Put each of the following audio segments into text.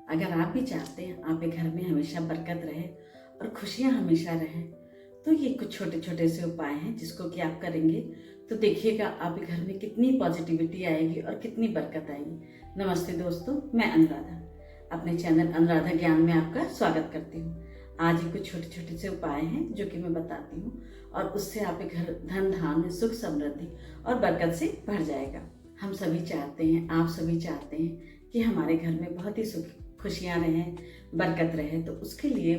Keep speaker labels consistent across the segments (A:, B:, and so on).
A: अगर आप भी चाहते हैं आपके घर में हमेशा बरकत रहे और खुशियां हमेशा रहें, तो ये कुछ छोटे छोटे से उपाय हैं जिसको कि आप करेंगे तो देखिएगा आपके घर में कितनी पॉजिटिविटी आएगी और कितनी बरकत आएगी। नमस्ते दोस्तों, मैं अनुराधा अपने चैनल अनुराधा ज्ञान में आपका स्वागत करती हूँ। आज ये कुछ छोटे छोटे से उपाय हैं जो कि मैं बताती हूँ और उससे आपके घर धन धान्य सुख समृद्धि और बरकत से भर जाएगा। हम सभी चाहते हैं, आप सभी चाहते हैं कि हमारे घर में बहुत ही सुख खुशियाँ रहें, बरकत रहे। तो उसके लिए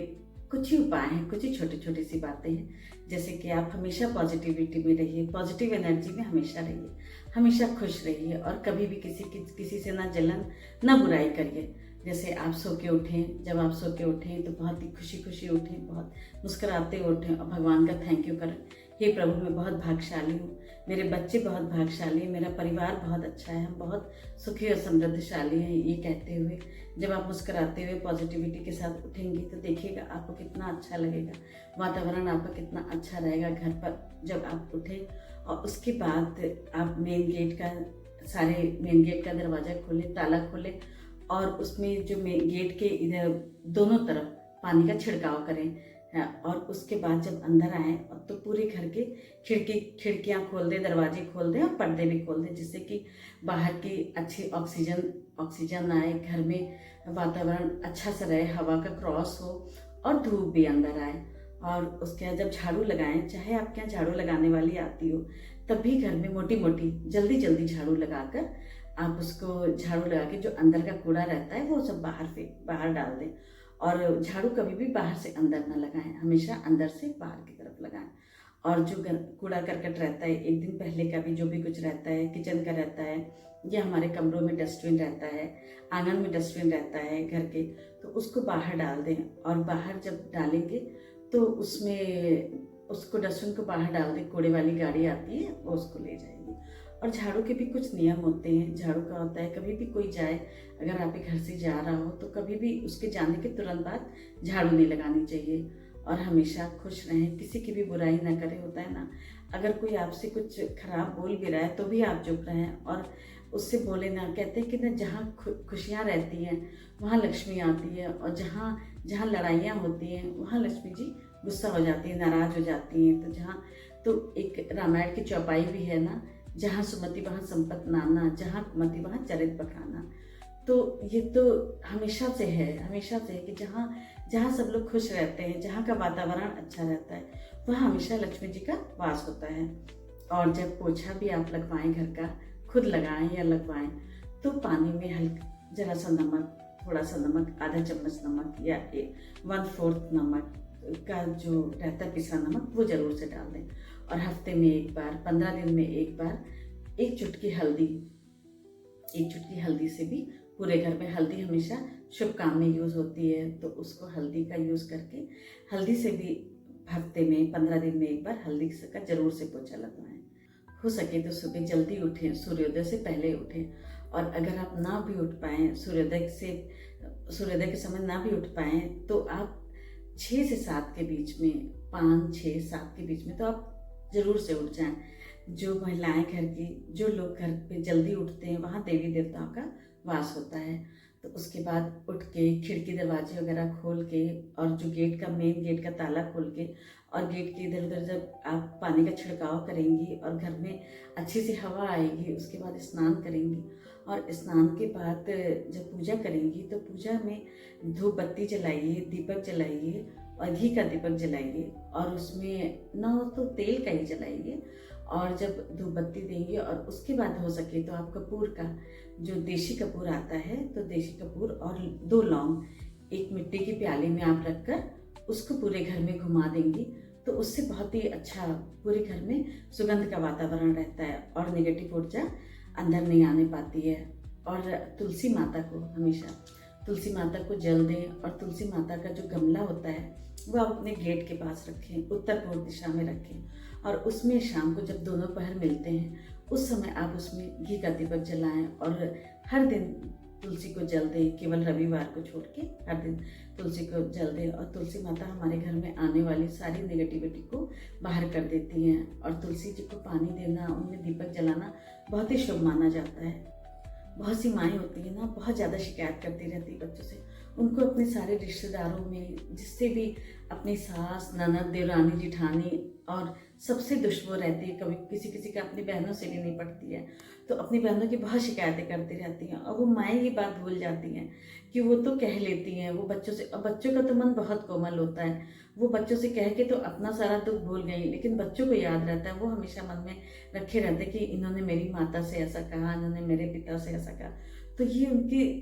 A: कुछ ही उपाय हैं, कुछ ही छोटी छोटी सी बातें हैं, जैसे कि आप हमेशा पॉजिटिविटी में रहिए, पॉजिटिव एनर्जी में हमेशा रहिए, हमेशा खुश रहिए और कभी भी किसी से ना जलन ना बुराई करिए। जैसे आप सो के उठें, जब आप सो के उठें तो बहुत ही खुशी खुशी उठें, बहुत मुस्कुराते उठें और भगवान का थैंक यू करें। हे प्रभु, मैं बहुत भाग्यशाली हूँ, मेरे बच्चे बहुत भाग्यशाली हैं, मेरा परिवार बहुत अच्छा है, हम बहुत सुखी और समृद्धशाली हैं। ये कहते हुए जब आप मुस्कुराते हुए पॉजिटिविटी के साथ उठेंगे तो देखिएगा आपको कितना अच्छा लगेगा, वातावरण आपका कितना अच्छा रहेगा घर पर जब आप उठें। और उसके बाद आप मेन गेट का दरवाज़ा खोलें, ताला खोलें और उसमें जो मेन गेट के इधर दोनों तरफ पानी का छिड़काव करें। और उसके बाद जब अंदर आए तो पूरे घर के खिड़कियाँ खोल दें, दरवाजे खोल दें और पर्दे भी खोल दें, जिससे कि बाहर की अच्छी ऑक्सीजन आए, घर में वातावरण अच्छा सा रहे, हवा का क्रॉस हो और धूप भी अंदर आए। और उसके बाद जब झाड़ू लगाएं, चाहे आपके यहाँ झाड़ू लगाने वाली आती हो, तब भी घर में मोटी मोटी जल्दी झाड़ू लगाकर आप उसको झाड़ू लगा के जो अंदर का कूड़ा रहता है वो सब बाहर डाल दें। और झाड़ू कभी भी बाहर से अंदर ना लगाएं, हमेशा अंदर से बाहर की तरफ लगाएं। और जो कूड़ा करकट रहता है, एक दिन पहले का भी जो भी कुछ रहता है, किचन का रहता है या हमारे कमरों में डस्टबिन रहता है, आंगन में डस्टबिन रहता है घर के, तो उसको बाहर डाल दें। और बाहर जब डालेंगे तो उसको डस्टबिन को बाहर डाल दें, कूड़े वाली गाड़ी आती है वो उसको ले जाएगी। और झाड़ू के भी कुछ नियम होते हैं। झाड़ू का होता है, कभी भी कोई जाए, अगर आपके घर से जा रहा हो तो कभी भी उसके जाने के तुरंत बाद झाड़ू नहीं लगानी चाहिए। और हमेशा खुश रहें, किसी की भी बुराई ना करें। होता है ना, अगर कोई आपसे कुछ खराब बोल भी रहा है तो भी आप चुप रहें और उससे बोले ना। कहते हैं कि ना, जहाँ खुशियाँ रहती हैं वहाँ लक्ष्मी आती है, और जहाँ लड़ाइयाँ होती हैं वहाँ लक्ष्मी जी गुस्सा हो जाती है, नाराज हो जाती हैं। तो एक रामायण की चौपाई भी है ना, जहाँ सुमति वहाँ संपत नाना, जहाँ कुमति वहाँ चरित बखाना। तो ये तो हमेशा से है कि जहाँ सब लोग खुश रहते हैं, जहाँ का वातावरण अच्छा रहता है, वहाँ हमेशा लक्ष्मी जी का वास होता है। और जब पोछा भी आप लगवाएं घर का, खुद लगाएं या लगवाएं, तो पानी में जरा सा नमक, थोड़ा सा नमक, आधा चम्मच नमक या 1/4 नमक का जो रहता है पिसा नमक, वो जरूर से डाल दें। और हफ्ते में एक बार, 15 दिन में एक बार एक चुटकी हल्दी से भी पूरे घर में, हल्दी हमेशा शुभ काम में यूज़ होती है, तो उसको हल्दी का यूज़ करके हल्दी से भी हफ्ते में 15 दिन में एक बार हल्दी का जरूर से पोछा लगवाएं। हो सके तो सुबह जल्दी उठें, सूर्योदय से पहले उठें। और अगर आप ना भी उठ पाएँ, सूर्योदय के समय ना भी उठ पाएँ, तो आप 6 से 7 के बीच में, 5, 6, 7 के बीच में तो आप जरूर से उठ जाएं। जो महिलाएं जो लोग घर पे जल्दी उठते हैं, वहाँ देवी देवताओं का वास होता है। तो उसके बाद उठ के खिड़की दरवाजे वगैरह खोल के, और जो मेन गेट का ताला खोल के, और गेट के इधर उधर जब आप पानी का छिड़काव करेंगी और घर में अच्छी सी हवा आएगी, उसके बाद स्नान करेंगी। और स्नान के बाद जब पूजा करेंगी तो पूजा में धूप बत्ती जलाइए, दीपक जलाइए और घी का दीपक जलाइए, और उसमें ना हो तो तेल का ही जलाइए। और जब धूप बत्ती देंगे और उसके बाद हो सके तो आप कपूर का, जो देशी कपूर आता है, तो देशी कपूर और 2 लौंग एक मिट्टी की प्याली में आप रखकर उसको पूरे घर में घुमा देंगी, तो उससे बहुत ही अच्छा पूरे घर में सुगंध का वातावरण रहता है और नेगेटिव ऊर्जा अंदर नहीं आने पाती है। और तुलसी माता को जल दें, और तुलसी माता का जो गमला होता है वो आप अपने गेट के पास रखें, उत्तर पूर्व दिशा में रखें। और उसमें शाम को जब दोनों पहर मिलते हैं, उस समय आप उसमें घी का दीपक जलाएं। और हर दिन तुलसी को जल दें, केवल रविवार को छोड़ के हर दिन तुलसी को जल दें। और तुलसी माता हमारे घर में आने वाली सारी नेगेटिविटी को बाहर कर देती हैं। और तुलसी जी को पानी देना, उनमें दीपक जलाना बहुत ही शुभ माना जाता है। बहुत सी माएँ होती हैं ना, बहुत ज़्यादा शिकायत करती रहती है बच्चों से। उनको अपने सारे रिश्तेदारों में, जिससे भी अपनी सास, ननद, देवरानी, जेठानी और सबसे दुश्मन रहती है। कभी किसी किसी का अपनी बहनों से भी नहीं पड़ती है, तो अपनी बहनों की बहुत शिकायतें करती रहती हैं। और वो माएँ ये बात भूल जाती हैं कि वो तो कह लेती हैं वो बच्चों से। और बच्चों का तो मन बहुत कोमल होता है, वो बच्चों से कह के तो अपना सारा दुख भूल गई, लेकिन बच्चों को याद रहता है। वो हमेशा मन में रखे रहते कि इन्होंने मेरी माता से ऐसा कहा, इन्होंने मेरे पिता से ऐसा कहा। तो ये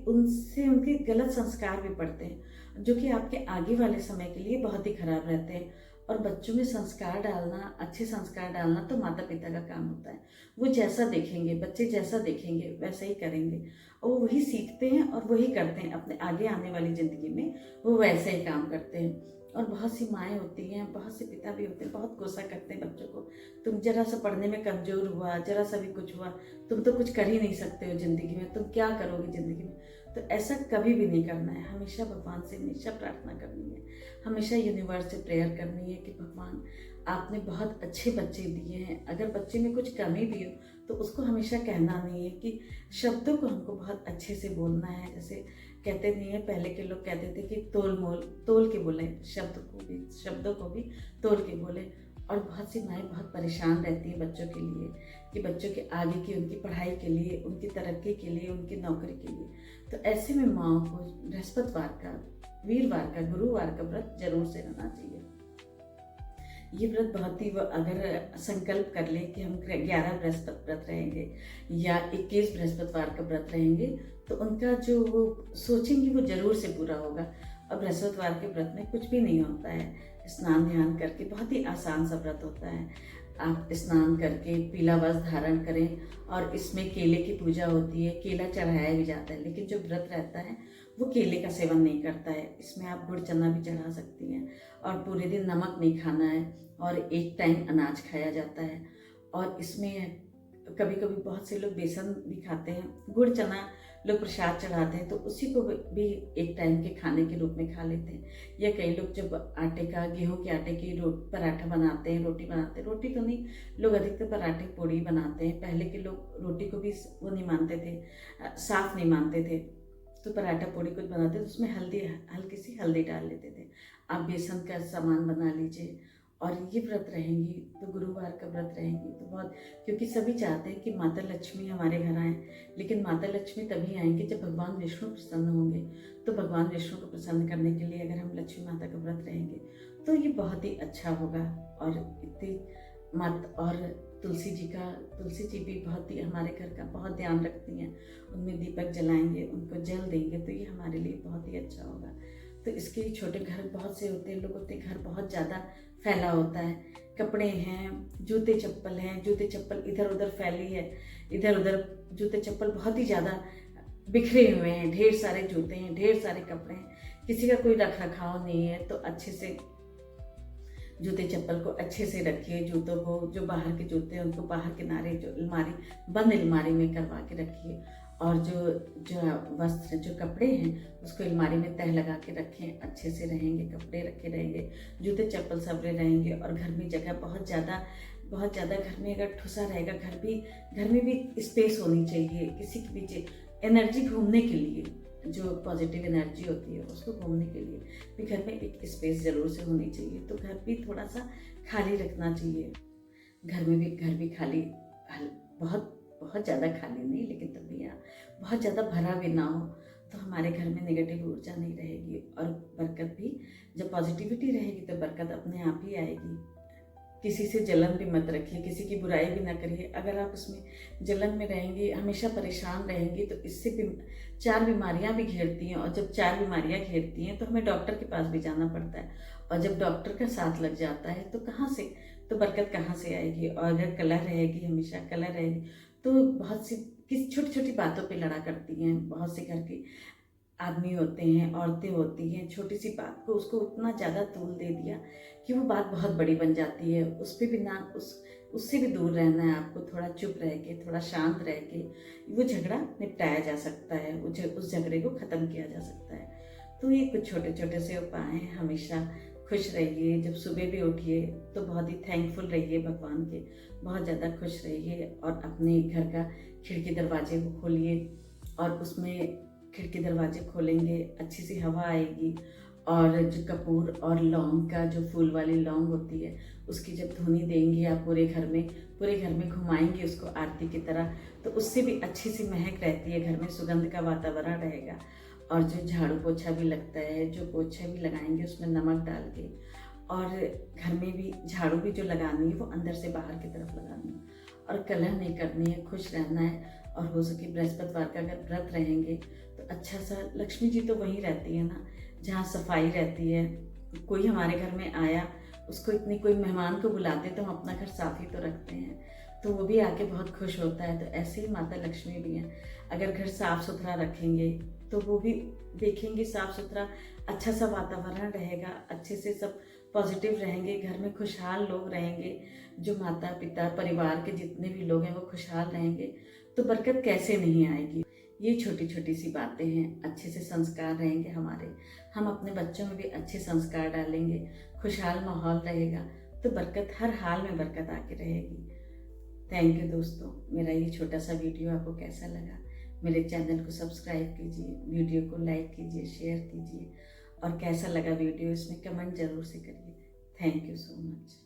A: उनसे उनके गलत संस्कार भी पड़ते हैं, जो कि आपके आगे वाले समय के लिए बहुत ही खराब रहते हैं। और बच्चों में संस्कार डालना, अच्छे संस्कार डालना तो माता पिता का काम होता है। वो जैसा देखेंगे, बच्चे जैसा देखेंगे वैसा ही करेंगे, और वो वही सीखते हैं और वही करते हैं अपने आगे आने वाली ज़िंदगी में, वो वैसे ही काम करते हैं। और बहुत सी माएँ होती हैं, बहुत से पिता भी होते हैं, बहुत गुस्सा करते हैं बच्चों को। तुम जरा सा पढ़ने में कमज़ोर हुआ, जरा सा भी कुछ हुआ, तुम तो कुछ कर ही नहीं सकते हो ज़िंदगी में, तुम क्या करोगे ज़िंदगी में। तो ऐसा कभी भी नहीं करना है। हमेशा भगवान से हमेशा प्रार्थना करनी है, हमेशा यूनिवर्स से प्रेयर करनी है कि भगवान आपने बहुत अच्छे बच्चे दिए हैं। अगर बच्चे में कुछ कमी भी हो तो उसको हमेशा कहना नहीं है, कि शब्दों को हमको बहुत अच्छे से बोलना है। जैसे कहते नहीं है, पहले के लोग कहते थे कि तोल के बोले, शब्दों को भी तोल के बोले। और बहुत सी माएँ बहुत परेशान रहती हैं बच्चों के लिए, कि बच्चों के आगे की उनकी पढ़ाई के लिए, उनकी तरक्की के लिए, उनकी नौकरी के लिए। तो ऐसे में माँओं को बृहस्पतिवार का, वीरवार का, गुरुवार का व्रत जरूर से रहना चाहिए। ये व्रत बहुत ही, अगर संकल्प कर ले कि हम 11 बृहस्पति व्रत रहेंगे या 21 बृहस्पतिवार का व्रत रहेंगे, तो उनका जो वो सोचेंगे वो जरूर से पूरा होगा। और बृहस्पतिवार के व्रत में कुछ भी नहीं होता है, स्नान ध्यान करके, बहुत ही आसान सा व्रत होता है। आप स्नान करके पीला वस्त्र धारण करें, और इसमें केले की पूजा होती है, केला चढ़ाया भी जाता है। लेकिन जो व्रत रहता है वो केले का सेवन नहीं करता है। इसमें आप गुड़ चना भी चढ़ा सकती हैं, और पूरे दिन नमक नहीं खाना है, और एक टाइम अनाज खाया जाता है। और इसमें कभी कभी बहुत से लोग बेसन भी खाते हैं, गुड़ चना लोग प्रसाद चढ़ाते हैं, तो उसी को भी एक टाइम के खाने के रूप में खा लेते हैं। या कई लोग जब गेहूं के आटे की पराठा बनाते हैं, रोटी बनाते हैं, रोटी तो नहीं, लोग अधिकतर पराठे पूड़ी बनाते हैं। पहले के लोग रोटी को भी वो नहीं मानते थे, साफ नहीं मानते थे, तो पराठा पूड़ी कुछ बनाते तो उसमें हल्की सी हल्दी डाल लेते थे। आप बेसन का सामान बना लीजिए। और ये व्रत रहेंगी तो गुरुवार का व्रत रहेंगी तो बहुत, क्योंकि सभी चाहते हैं कि माता लक्ष्मी हमारे घर आए, लेकिन माता लक्ष्मी तभी आएंगे जब भगवान विष्णु प्रसन्न होंगे। तो भगवान विष्णु को प्रसन्न करने के लिए अगर हम लक्ष्मी माता का व्रत रहेंगे तो ये बहुत ही अच्छा होगा। और इतनी मत और तुलसी जी भी बहुत ही हमारे घर का बहुत ध्यान रखती हैं। उनमें दीपक जलाएंगे, उनको जल देंगे, तो ये हमारे लिए बहुत ही अच्छा होगा। तो इसके छोटे घर बहुत से होते हैं, लोगों के घर बहुत ज़्यादा फैला होता है, कपड़े हैं, जूते चप्पल हैं, जूते चप्पल इधर उधर फैली है, इधर उधर जूते चप्पल बहुत ही ज़्यादा बिखरे हुए हैं, ढेर सारे जूते हैं, ढेर सारे कपड़े हैं, किसी का कोई रख रखाव नहीं है। तो अच्छे से जूते चप्पल को अच्छे से रखिए। जूतों को, जो बाहर के जूते हैं उनको बाहर किनारे, जो बंद अलमारी में करवा के रखिए। और जो वस्त्र, जो कपड़े हैं उसको अलमारी में तह लगा के रखें, अच्छे से रहेंगे, कपड़े रखे रहेंगे, जूते चप्पल सबरे रहेंगे। और घर में जगह बहुत ज़्यादा घर में अगर ठुसा रहेगा, घर में भी स्पेस होनी चाहिए किसी के पीछे एनर्जी घूमने के लिए, जो पॉजिटिव एनर्जी होती है उसको घूमने के लिए भी घर में एक स्पेस ज़रूर से होनी चाहिए। तो घर भी थोड़ा सा खाली रखना चाहिए। घर भी खाली, बहुत ज़्यादा खाली नहीं, लेकिन तब भी बहुत ज़्यादा भरा भी ना हो, तो हमारे घर में नेगेटिव ऊर्जा नहीं रहेगी। और बरकत भी, जब पॉजिटिविटी रहेगी तो बरकत अपने आप ही आएगी। किसी से जलन भी मत रखिए, किसी की बुराई भी ना करिए। अगर आप उसमें जलन में रहेंगे, हमेशा परेशान रहेंगे, तो इससे भी 4 बीमारियां भी घेरती हैं। और जब 4 बीमारियां घेरती हैं तो हमें डॉक्टर के पास भी जाना पड़ता है। और जब डॉक्टर का साथ लग जाता है तो बरकत कहाँ से आएगी। और अगर कलह रहेगी, हमेशा कलह रहेगी, तो बहुत सी छोटी छोटी बातों पे लड़ा करती हैं। बहुत से घर के आदमी होते हैं, औरतें होती हैं, छोटी सी बात को उसको इतना ज़्यादा तूल दे दिया कि वो बात बहुत बड़ी बन जाती है। उस पर भी ना, उससे भी दूर रहना है आपको। थोड़ा चुप रह के, थोड़ा शांत रह के वो झगड़ा निपटाया जा सकता है, उस झगड़े को ख़त्म किया जा सकता है। तो ये कुछ छोटे छोटे से उपाय हैं। हमेशा खुश रहिए, जब सुबह भी उठिए तो बहुत ही थैंकफुल रहिए भगवान के, बहुत ज़्यादा खुश रहिए। और अपने घर का खिड़की दरवाजे को खोलिए और उसमें खिड़की दरवाजे खोलेंगे, अच्छी सी हवा आएगी। और जो कपूर और लौंग का जो फूल वाली लौंग होती है, उसकी जब धुनी देंगे आप पूरे घर में घुमाएंगे उसको आरती की तरह, तो उससे भी अच्छी सी महक रहती है, घर में सुगंध का वातावरण रहेगा। और जो झाड़ू पोछा भी लगता है, जो पोछा भी लगाएंगे उसमें नमक डाल के, और घर में भी झाड़ू भी जो लगानी है वो अंदर से बाहर की तरफ लगानी है, और कलह नहीं करनी है, खुश रहना है। और हो सके बृहस्पतिवार का अगर व्रत रहेंगे तो अच्छा सा, लक्ष्मी जी तो वहीं रहती है ना जहाँ सफाई रहती है। कोई हमारे घर में आया, उसको इतनी, कोई मेहमान को बुलाते तो हम अपना घर साफ ही तो रखते हैं, तो वो भी आके बहुत खुश होता है। तो ऐसे ही माता लक्ष्मी भी हैं, अगर घर साफ सुथरा रखेंगे तो वो भी देखेंगे साफ सुथरा, अच्छा सा वातावरण रहेगा, अच्छे से सब पॉजिटिव रहेंगे, घर में खुशहाल लोग रहेंगे। जो माता पिता परिवार के जितने भी लोग हैं वो खुशहाल रहेंगे, तो बरकत कैसे नहीं आएगी। ये छोटी छोटी सी बातें हैं, अच्छे से संस्कार रहेंगे हमारे, हम अपने बच्चों में भी अच्छे संस्कार डालेंगे, खुशहाल माहौल रहेगा, तो बरकत, हर हाल में बरकत आके रहेगी। थैंक यू दोस्तों, मेरा ये छोटा सा वीडियो आपको कैसा लगा? मेरे चैनल को सब्सक्राइब कीजिए, वीडियो को लाइक कीजिए, शेयर कीजिए, और कैसा लगा वीडियो इसमें कमेंट जरूर से करिए। Thank you so much.